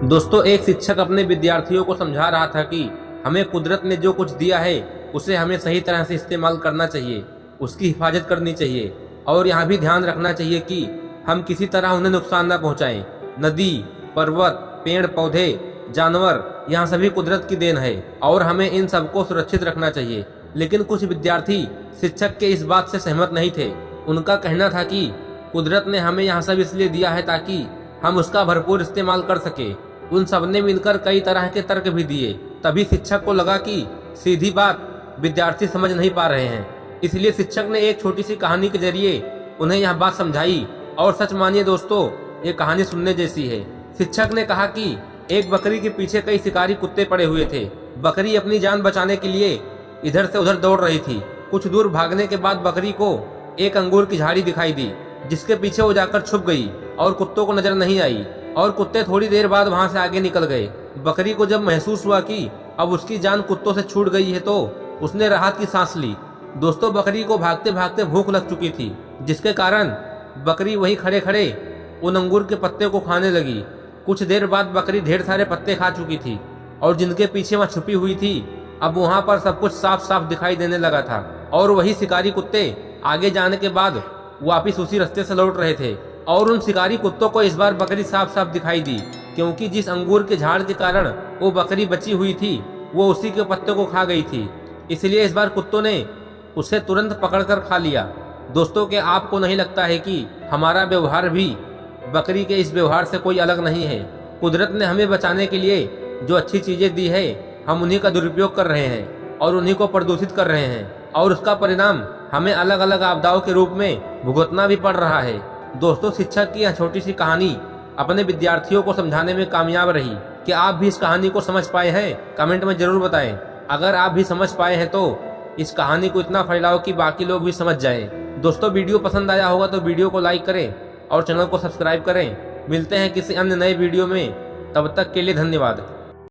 दोस्तों, एक शिक्षक अपने विद्यार्थियों को समझा रहा था कि हमें कुदरत ने जो कुछ दिया है उसे हमें सही तरह से इस्तेमाल करना चाहिए, उसकी हिफाजत करनी चाहिए और यहाँ भी ध्यान रखना चाहिए कि हम किसी तरह उन्हें नुकसान न पहुँचाएं। नदी, पर्वत, पेड़ पौधे, जानवर, यहाँ सभी कुदरत की देन है और हमें इन सबको सुरक्षित रखना चाहिए। लेकिन कुछ विद्यार्थी शिक्षक के इस बात से सहमत नहीं थे। उनका कहना था कि कुदरत ने हमें यहाँ सब इसलिए दिया है ताकि हम उसका भरपूर इस्तेमाल कर सके। उन सबने मिलकर कई तरह के तर्क भी दिए। तभी शिक्षक को लगा कि सीधी बात विद्यार्थी समझ नहीं पा रहे हैं। इसलिए शिक्षक ने एक छोटी सी कहानी के जरिए उन्हें यह बात समझाई। और सच मानिए दोस्तों, ये कहानी सुनने जैसी है। शिक्षक ने कहा कि एक बकरी के पीछे कई शिकारी कुत्ते पड़े हुए थे। बकरी अपनी जान बचाने के लिए इधर से उधर दौड़ रही थी। कुछ दूर भागने के बाद बकरी को एक अंगूर की झाड़ी दिखाई दी, जिसके पीछे वो जाकर छुप गई और कुत्तों को नजर नहीं आई और कुत्ते थोड़ी देर बाद वहां से आगे निकल गए। बकरी को जब महसूस हुआ कि अब उसकी जान कुत्तों से छूट गई है तो उसने राहत की सांस ली। दोस्तों, बकरी को भागते भागते भूख लग चुकी थी, जिसके कारण बकरी वहीं खड़े खड़े उन अंगूर के पत्ते को खाने लगी। कुछ देर बाद बकरी ढेर सारे पत्ते खा चुकी थी और जिनके पीछे वह छुपी हुई थी अब वहां पर सब कुछ साफ साफ दिखाई देने लगा था। और वही शिकारी कुत्ते आगे जाने के बाद वापिस उसी रास्ते से लौट रहे थे और उन शिकारी कुत्तों को इस बार बकरी साफ साफ दिखाई दी, क्योंकि जिस अंगूर के झाड़ के कारण वो बकरी बची हुई थी वो उसी के पत्ते को खा गई थी। इसलिए इस बार कुत्तों ने उसे तुरंत पकड़कर खा लिया। दोस्तों, क्या आपको नहीं लगता है कि हमारा व्यवहार भी बकरी के इस व्यवहार से कोई अलग नहीं है? कुदरत ने हमें बचाने के लिए जो अच्छी चीजें दी है हम उन्हीं का दुरुपयोग कर रहे हैं और उन्हीं को प्रदूषित कर रहे हैं और उसका परिणाम हमें अलग अलग आपदाओं के रूप में भुगतना भी पड़ रहा है। दोस्तों, शिक्षक की यह छोटी सी कहानी अपने विद्यार्थियों को समझाने में कामयाब रही। क्या आप भी इस कहानी को समझ पाए हैं? कमेंट में जरूर बताएं। अगर आप भी समझ पाए हैं तो इस कहानी को इतना फैलाओ कि बाकी लोग भी समझ जाएं। दोस्तों, वीडियो पसंद आया होगा तो वीडियो को लाइक करें और चैनल को सब्सक्राइब करें। मिलते हैं किसी अन्य नए वीडियो में, तब तक के लिए धन्यवाद।